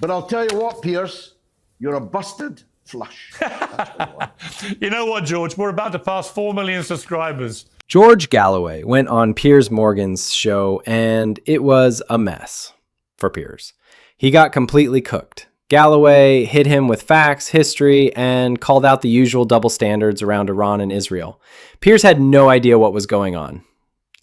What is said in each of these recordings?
But I'll tell you what, Piers, you're a busted flush. You know what, George? We're about to pass 4 million subscribers. George Galloway went on Piers Morgan's show, and it was a mess for Piers. He got completely cooked. Galloway hit him with facts, history, and called out the usual double standards around Iran and Israel. Piers had no idea what was going on.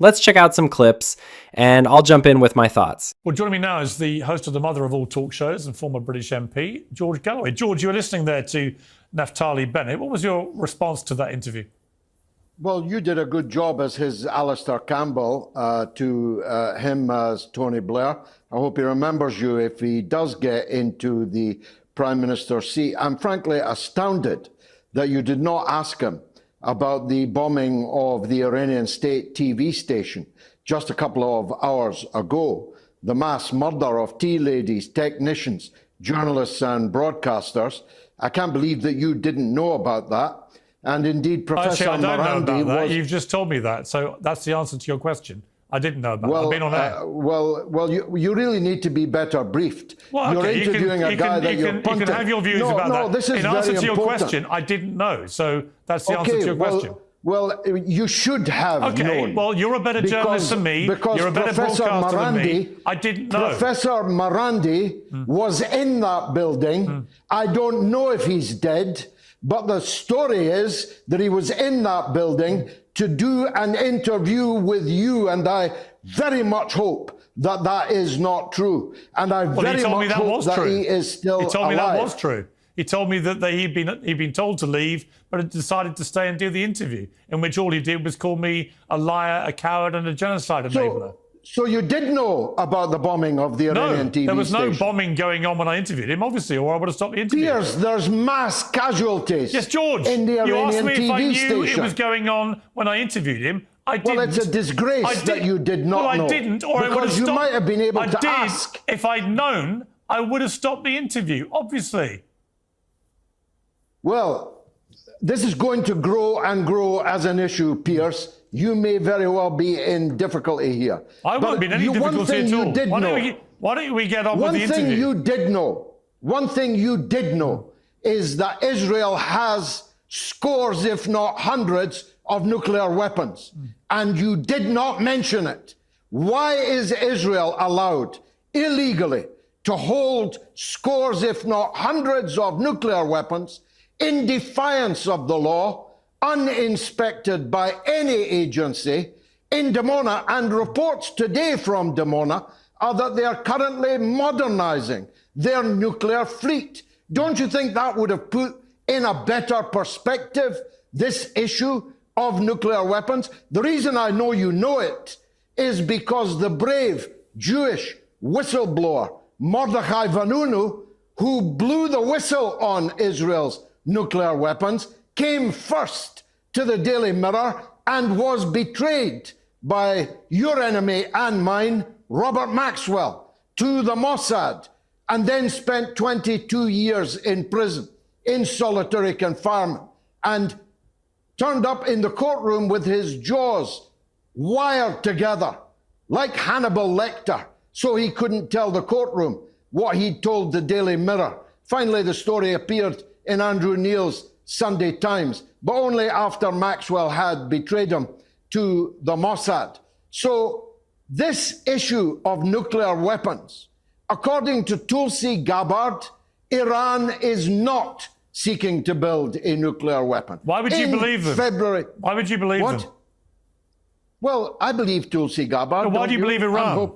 Let's check out some clips, and I'll jump in with my thoughts. Well, joining me now is the host of the mother of all talk shows and former British MP, George Galloway. George, you were listening there to Naftali Bennett. What was your response to that interview? Well, you did a good job as his Alistair Campbell to him as Tony Blair. I hope he remembers you if he does get into the Prime Minister's seat. I'm frankly astounded that you did not ask him about the bombing of the Iranian state TV station just a couple of hours ago, the mass murder of tea ladies, technicians, journalists and broadcasters. I can't believe that you didn't know about that. And indeed, Professor Actually, I don't know about that. was... You've just told me that, so that's the answer to your question. I didn't know about it. I've been on air. Well, you really need to be better briefed. Well, You're okay, interviewing a guy that you're punting. You can have your views about that. This is in answer to your important. question, I didn't know. So that's the answer to your question. Well, you should have known. Okay, well, you're a better journalist than me. You're a better broadcaster than me. I didn't know. Professor Marandi was in that building. I don't know if he's dead, but the story is that he was in that building to do an interview with you, and I very much hope that that is not true. And I very much hope that he is still alive. He told me that was true. He told me that he'd been told to leave, but had decided to stay and do the interview, in which all he did was call me a liar, a coward, and a genocide enabler. So you did know about the bombing of the Iranian TV station? No, there was no bombing going on when I interviewed him, obviously, or I would have stopped the interview. Piers, there's mass casualties. Yes, George. In the Iranian you asked me TV if I knew station. it was going on when I interviewed him. I didn't. Well, it's a disgrace that you did not know. Well, I didn't, or I would have stopped. Because you might have been able to ask. If I'd known, I would have stopped the interview, obviously. Well, this is going to grow and grow as an issue, Piers. You may very well be in difficulty here. I won't be in any difficulty at all. Why don't we get on with the interview? One thing you did know is that Israel has scores, if not hundreds, of nuclear weapons. And you did not mention it. Why is Israel allowed illegally to hold scores, if not hundreds, of nuclear weapons in defiance of the law, uninspected by any agency in Dimona? And reports today from Dimona are that they are currently modernizing their nuclear fleet. Don't you think that would have put in a better perspective this issue of nuclear weapons? The reason I know you know it is because the brave Jewish whistleblower Mordechai Vanunu, who blew the whistle on Israel's nuclear weapons, came first to the Daily Mirror and was betrayed by your enemy and mine, Robert Maxwell, to the Mossad, and then spent 22 years in prison in solitary confinement, and turned up in the courtroom with his jaws wired together like Hannibal Lecter, so he couldn't tell the courtroom what he'd told the Daily Mirror. Finally, the story appeared in Andrew Neil's Sunday Times, but only after Maxwell had betrayed him to the Mossad. So this issue of nuclear weapons, according to Tulsi Gabbard, Iran is not seeking to build a nuclear weapon. Why would you believe them? February. Why would you believe them? Well, I believe Tulsi Gabbard. Why do you believe Iran?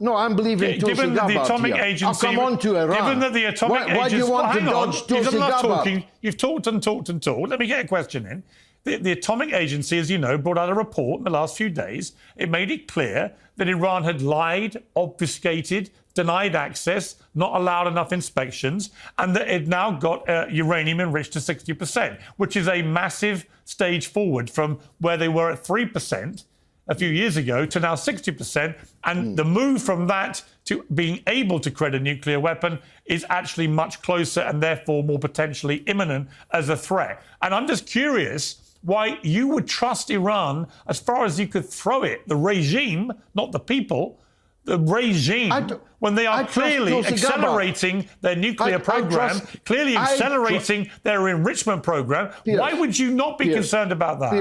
No, I'm believing Tulsi Gabbard. Given the atomic agency, I'll come on to Iran. Given that the atomic agency, why do you want to dodge Tulsi Gabbard? You've talked and talked and talked. Let me get a question in. The Atomic Agency, as you know, brought out a report in the last few days. It made it clear that Iran had lied, obfuscated, denied access, not allowed enough inspections, and that it now got uranium enriched to 60%, which is a massive stage forward from where they were at 3% a few years ago to now 60%. And the move from that to being able to create a nuclear weapon is actually much closer and therefore more potentially imminent as a threat. And I'm just curious why you would trust Iran as far as you could throw it, the regime, not the people, the regime when they are clearly accelerating their nuclear program, clearly accelerating their enrichment program. Piers, why would you not be concerned about that?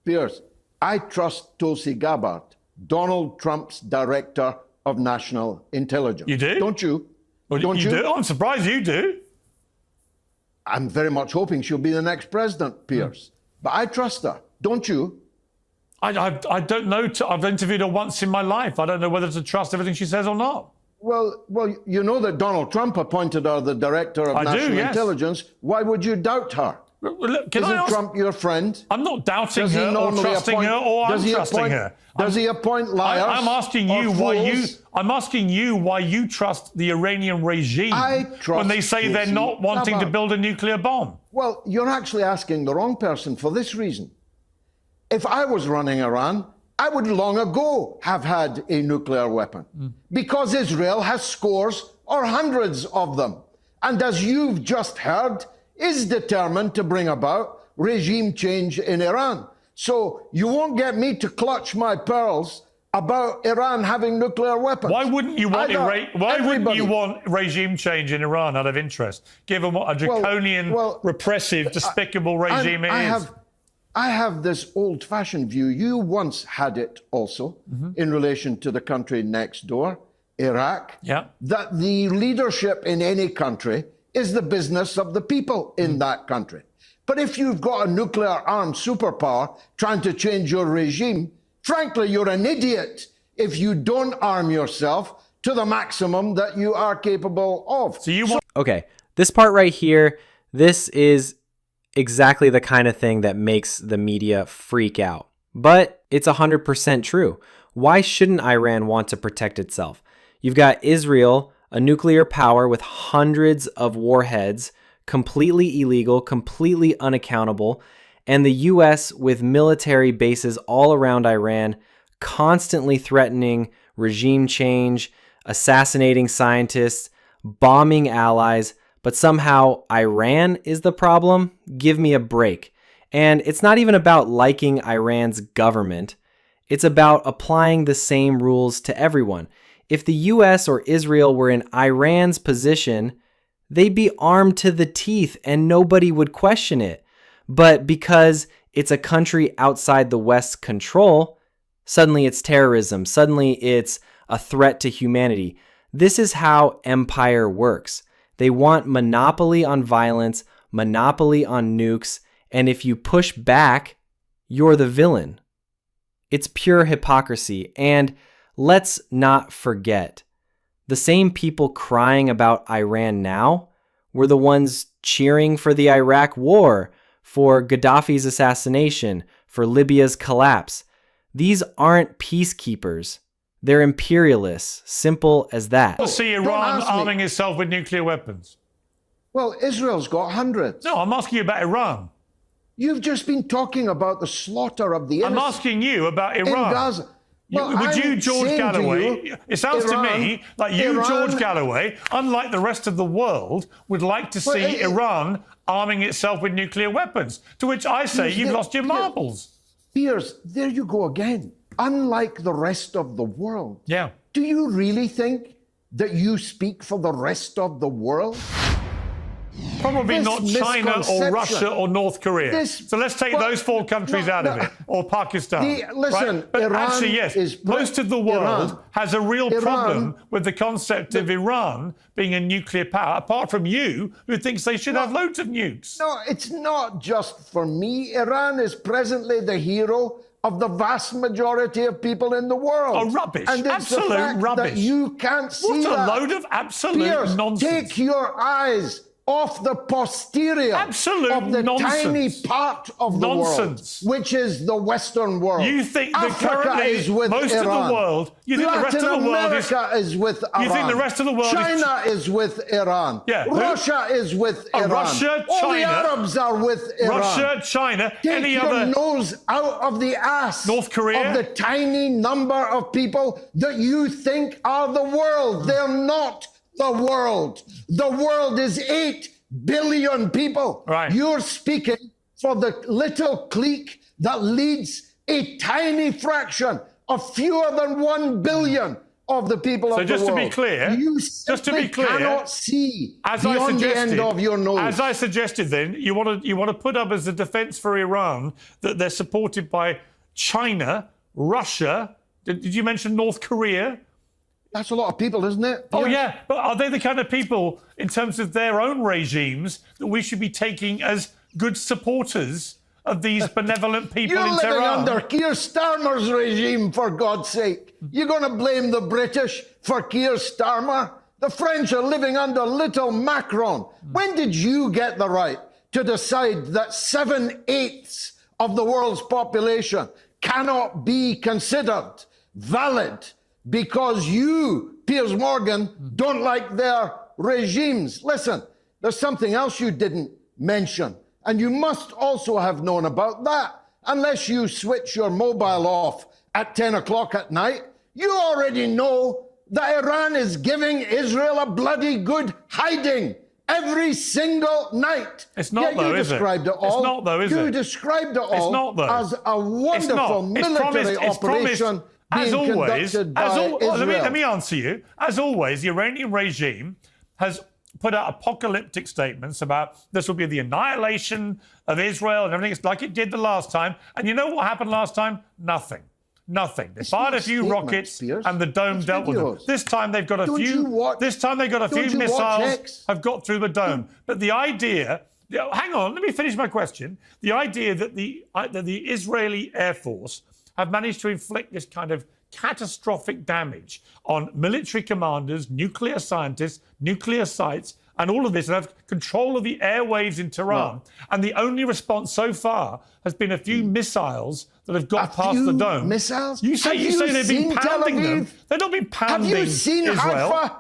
Piers, I trust Tulsi Gabbard, Donald Trump's director of national intelligence. You do? Don't you? Well, Don't you? do? I'm surprised you do. I'm very much hoping she'll be the next president, Piers. But I trust her. Don't you? I don't know. I've interviewed her once in my life. I don't know whether to trust everything she says or not. Well, you know that Donald Trump appointed her the director of national intelligence. Why would you doubt her? Look, Isn't Trump your friend? I'm not doubting her or trusting her or untrusting her. Does he appoint liars? I'm asking you why you trust the Iranian regime when they say they're not wanting to build a nuclear bomb. Well, you're actually asking the wrong person for this reason. If I was running Iran, I would long ago have had a nuclear weapon because Israel has scores or hundreds of them. And as you've just heard, is determined to bring about regime change in Iran. So you won't get me to clutch my pearls about Iran having nuclear weapons. Why wouldn't you want regime change in Iran out of interest, given what a draconian, repressive, despicable regime it is? I have this old-fashioned view. You once had it also in relation to the country next door, Iraq, that the leadership in any country is the business of the people in that country. But if you've got a nuclear-armed superpower trying to change your regime, frankly, you're an idiot if you don't arm yourself to the maximum that you are capable of. Okay, this part right here, this is exactly the kind of thing that makes the media freak out. But it's 100% true. Why shouldn't Iran want to protect itself? You've got Israel, a nuclear power with hundreds of warheads, completely illegal, completely unaccountable, and the US with military bases all around Iran, constantly threatening regime change, assassinating scientists, bombing allies, but somehow Iran is the problem? Give me a break. And it's not even about liking Iran's government. It's about applying the same rules to everyone. If the US or Israel were in Iran's position, they'd be armed to the teeth and nobody would question it. But because it's a country outside the West's control, suddenly it's terrorism. Suddenly it's a threat to humanity. This is how empire works. They want monopoly on violence, monopoly on nukes, and if you push back, you're the villain. It's pure hypocrisy. And let's not forget, the same people crying about Iran now were the ones cheering for the Iraq war, for Gaddafi's assassination, for Libya's collapse. These aren't peacekeepers. They're imperialists. Simple as that. To see Iran arming itself with nuclear weapons. Well, Israel's got hundreds. No, I'm asking you about Iran. You've just been talking about the slaughter of the innocent. I'm asking you about Iran. In Gaza. Well, would you, George Galloway, it sounds to me like you, George Galloway, unlike the rest of the world, would like to see Iran arming itself with nuclear weapons, to which I say you've lost your marbles. Piers, there you go again. Unlike the rest of the world. Yeah. Do you really think that you speak for the rest of the world? Probably not China or Russia or North Korea. So let's take those four countries out of it, or Pakistan. Listen, right? But Iran actually, yes, most of the world has a real problem with the concept of Iran being a nuclear power, apart from you, who thinks they should have loads of nukes. No, it's not just for me. Iran is presently the hero of the vast majority of people in the world. Oh, rubbish. And it's absolute the fact rubbish. That you can't see what a that. load of absolute Piers, nonsense. Take your eyes off the posterior of the tiny part of the world, which is the Western world. You think Africa that currently is with most Iran. of the world, you think the rest of the world is with Iran. You think the rest of the world China is with Iran. Yeah. Russia is with Iran. Russia, China. All the Arabs are with Iran. Russia, China, Take any your other nose out of the ass North Korea of the tiny number of people that you think are the world. They're not the world. The world is 8 billion people. Right. You're speaking for the little clique that leads a tiny fraction of fewer than 1 billion of the people of the world. So just to be clear, you cannot see beyond the end of your nose. As I suggested, then you want to put up as a defence for Iran that they're supported by China, Russia. Did you mention North Korea? That's a lot of people, isn't it? Oh, yeah. But are they the kind of people, in terms of their own regimes, that we should be taking as good supporters of these benevolent people You're in Tehran? living under Keir Starmer's regime, for God's sake. You're going to blame the British for Keir Starmer? The French are living under little Macron. When did you get the right to decide that 7/8 of the world's population cannot be considered valid because you, Piers Morgan, don't like their regimes? Listen, there's something else you didn't mention, and you must also have known about that. Unless you switch your mobile off at 10 o'clock at night, you already know that Iran is giving Israel a bloody good hiding every single night. It's not, though, is it? It's not, though, is it? You described it all It's not, though. as a wonderful military operation being conducted by Israel. Let me answer you. As always, the Iranian regime has put out apocalyptic statements about this will be the annihilation of Israel and everything. It's like it did the last time. And you know what happened last time? Nothing. They fired a few rockets, Piers. and the dome dealt with them. This time they've got a few missiles have got through the dome. But the idea, hang on, let me finish my question. The idea that the Israeli Air Force have managed to inflict this kind of catastrophic damage on military commanders, nuclear scientists, nuclear sites, and all of this, and have control of the airwaves in Tehran. And the only response so far has been a few missiles that have got past the dome. Missiles? You say they've been pounding them. They've not been pounding Israel. Have you seen Haifa?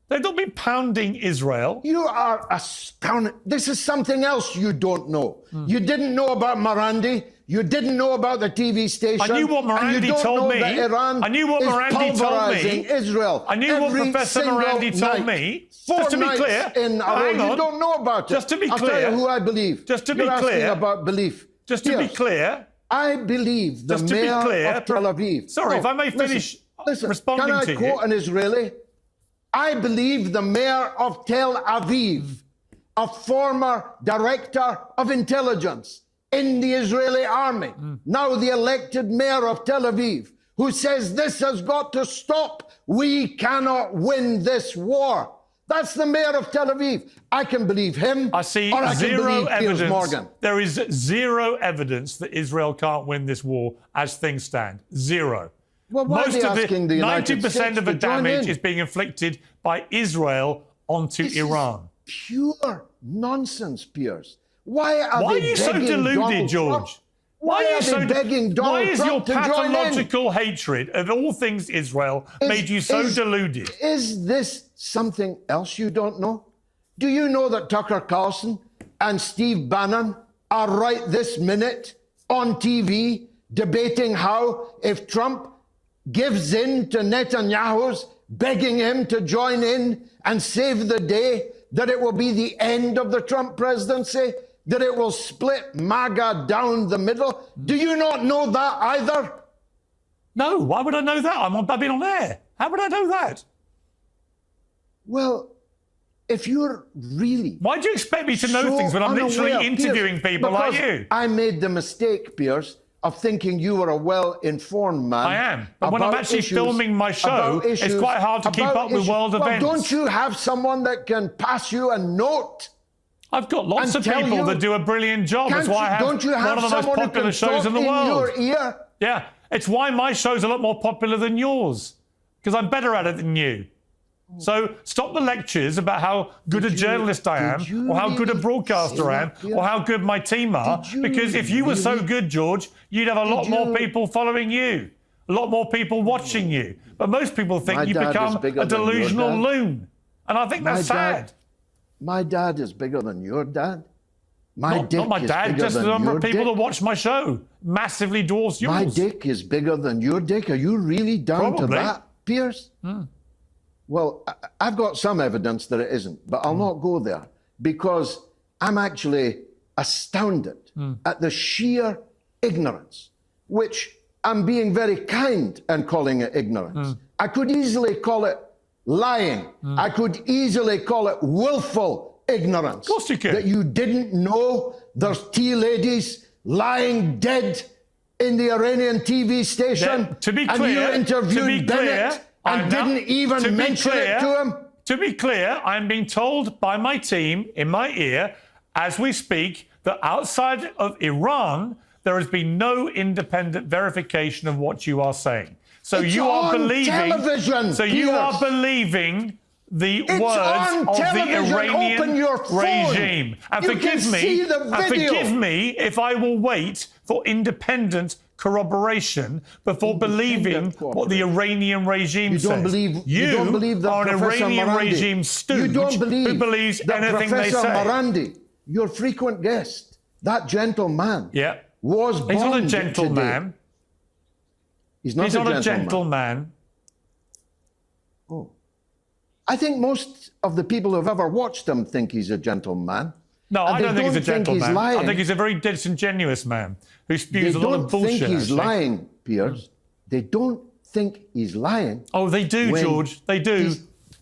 They've not been pounding Israel. You are astounded. This is something else you don't know. You didn't know about Marandi. You didn't know about the TV station. I knew what Marandi told me. I knew what Marandi told me. Israel. I knew what Professor Marandi told me. Just to be clear, hang on. You don't know about it. Just to be clear, I'll tell you who I believe. Just to be You're clear asking about belief. Just to be clear, I believe the mayor of Tel Aviv. Sorry, if I may finish responding to you. Can I quote an Israeli? I believe the mayor of Tel Aviv, a former director of intelligence in the Israeli army, now the elected mayor of Tel Aviv, who says this has got to stop. We cannot win this war. That's the mayor of Tel Aviv. I can believe him. I see zero evidence. There is zero evidence that Israel can't win this war as things stand. Zero. Well, most of it, 90% of the damage is being inflicted by Israel onto Iran. Pure nonsense, Piers. Why are you so deluded, George? Why are you so begging Donald Trump to join in? Why is your pathological hatred of all things Israel made you so deluded? Is this something else you don't know? Do you know that Tucker Carlson and Steve Bannon are right this minute on TV debating how, if Trump gives in to Netanyahu's begging him to join in and save the day, that it will be the end of the Trump presidency, that it will split MAGA down the middle? Do you not know that either? No, why would I know that? I've been on air. How would I know that? Well, if you're really... Why do you expect me to know things when I'm literally interviewing people like you? I made the mistake, Piers, of thinking you were a well-informed man. I am. But when I'm actually filming my show, it's quite hard to keep up with world events. Don't you have someone that can pass you a note? I've got lots of people that do a brilliant job. That's why I have one of the most popular shows in the world. In your ear? Yeah. It's why my show's a lot more popular than yours. Because I'm better at it than you. So stop the lectures about how good a journalist I am, or how good a broadcaster I am, or how good my team are. Because if you were so good, George, you'd have a lot more people following you, a lot more people watching you. But most people think you become a delusional loon. And I think that's sad. My dad is bigger than your dad. Not my dad, just the number of people that watch my show massively dwarfs yours. My dick is bigger than your dick. Are you really down to that, Piers? Well, I've got some evidence that it isn't, but I'll not go there because I'm actually astounded at the sheer ignorance, which I'm being very kind and calling it ignorance, I could easily call it lying. I could easily call it willful ignorance. Of course you could. That you didn't know there's tea ladies lying dead in the Iranian TV station. To be and you clear, interviewed Bennett and didn't even mention it to him. To be clear, I'm being told by my team in my ear as we speak that outside of Iran, there has been no independent verification of what you are saying. So It's you are on believing. television, So you Piers. are believing the It's words on of the television. Open Iranian your phone. regime. And You can see the video. forgive me if I will wait for independent corroboration before believing what the Iranian regime says. You don't believe that are an Professor Iranian Marandi. regime stooge You don't believe who believes that anything Professor they say. Marandi, your frequent guest, that gentleman, Yeah. was bombed He's not a today. gentleman. He's not a gentleman. Oh. I think most of the people who've ever watched him think he's a gentleman. No, And I don't think he's a gentleman. he's lying. I think he's a very disingenuous man who spews a lot of bullshit. They don't think he's actually. lying, Piers. They don't think he's lying. Oh, they do, when George. They do.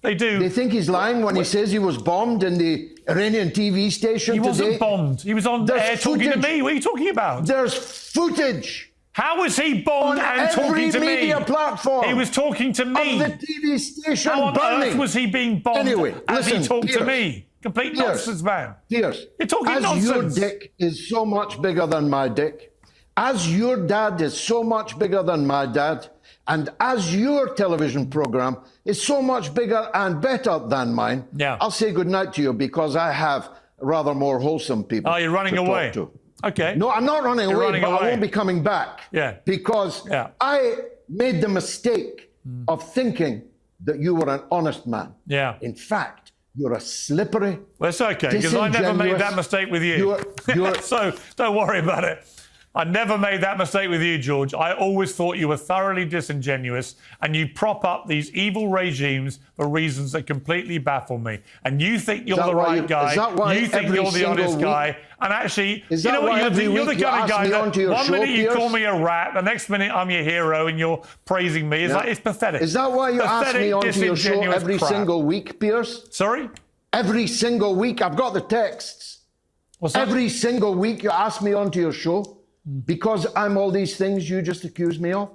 They do. They think he's lying when he says he was bombed in the Iranian TV station He today. wasn't bombed. He was on There's air talking to footage. me. What are you talking about? There's footage How was he bombed on and every talking to me? media platform He was talking to me. of the TV station How on burning. earth was he being bombed Anyway, as listen, he talked to Piers. me? Complete Piers. nonsense, man. Piers, You're talking as nonsense. your dick is so much bigger than my dick, as your dad is so much bigger than my dad, and as your television program is so much bigger and better than mine, Yeah. I'll say goodnight to you because I have rather more wholesome people. Oh, you're running to away. Talk to. Okay. No, I'm not running You're away, running but away. I won't be coming back. Yeah. Because Yeah. I made the mistake of thinking that you were an honest man. Yeah. In fact, you're a slippery, Well, it's okay, because I never made disingenuous- that mistake with you. You're- So don't worry about it. I never made that mistake with you, George. I always thought you were thoroughly disingenuous and you prop up these evil regimes for reasons that completely baffle me. And you think you're that the why right you- guy. is that why You think every you're the single honest week- guy. And actually, Is you that know what? why You're every the week you kind of ask guy me that onto your one show, minute you Piers? call me a rat, the next minute I'm your hero and you're praising me. It's Yeah. like, it's pathetic. Is that why you ask Pathetic, me onto your show disingenuous every crap. single week, Piers? Sorry? Every single week. I've got the texts. What's that? Every single week you ask me onto your show because I'm all these things you just accuse me of.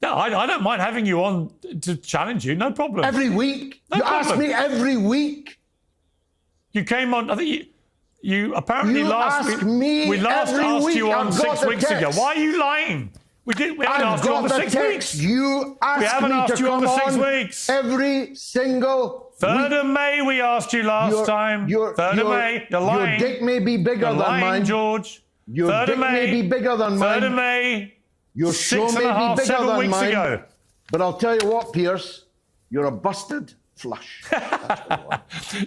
No, I don't mind having you on to challenge you. No problem. Every week. No you problem. ask me every week. You came on. I think you apparently You last ask week. me We last every asked week. you on I've got 6 the weeks ago. text. Why are you lying? We haven't I've asked you on got for the 6 text. weeks. You asked haven't me asked to you on come for 6 on weeks. every single 3rd week. of May, we asked you last time. 3rd of May. You're lying. Your dick may be bigger You're than lying, mine. George. Your 3rd dick of May. may be bigger than 3rd mine. of May. Your show 6 may and a be half, bigger 7 than weeks mine. ago. But I'll tell you what, Piers, you're a busted flush.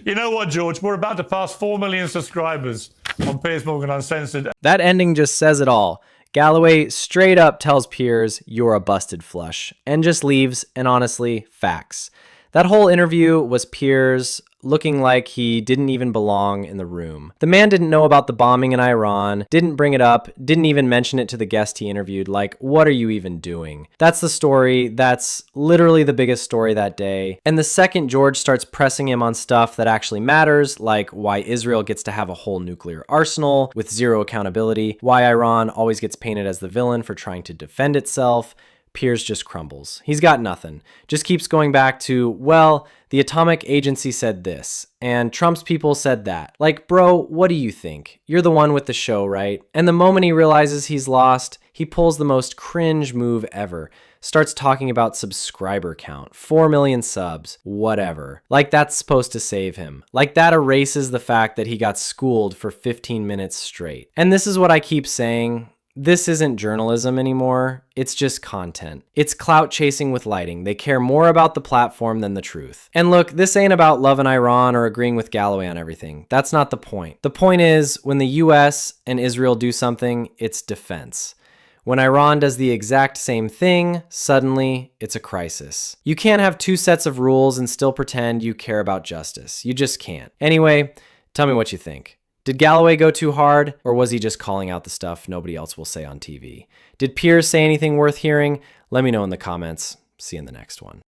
You know what, George? We're about to pass 4 million subscribers on Piers Morgan Uncensored. That ending just says it all. Galloway straight up tells Piers, "You're a busted flush," and just leaves, and honestly, facts. That whole interview was Piers looking like he didn't even belong in the room. The man didn't know about the bombing in Iran, didn't bring it up, didn't even mention it to the guest he interviewed. Like, what are you even doing? That's the story. That's literally the biggest story that day. And the second George starts pressing him on stuff that actually matters, like why Israel gets to have a whole nuclear arsenal with zero accountability, why Iran always gets painted as the villain for trying to defend itself, Piers just crumbles. He's got nothing. Just keeps going back to, well, the Atomic Agency said this, and Trump's people said that. Like, bro, what do you think? You're the one with the show, right? And the moment he realizes he's lost, he pulls the most cringe move ever. Starts talking about subscriber count, 4 million subs, whatever. Like that's supposed to save him. Like that erases the fact that he got schooled for 15 minutes straight. And this is what I keep saying. This isn't journalism anymore. It's just content. It's clout chasing with lighting. They care more about the platform than the truth. And look, this ain't about loving Iran or agreeing with Galloway on everything. That's not the point. The point is, when the US and Israel do something, it's defense. When Iran does the exact same thing, suddenly it's a crisis. You can't have two sets of rules and still pretend you care about justice. You just can't. Anyway, tell me what you think. Did Galloway go too hard, or was he just calling out the stuff nobody else will say on TV? Did Piers say anything worth hearing? Let me know in the comments. See you in the next one.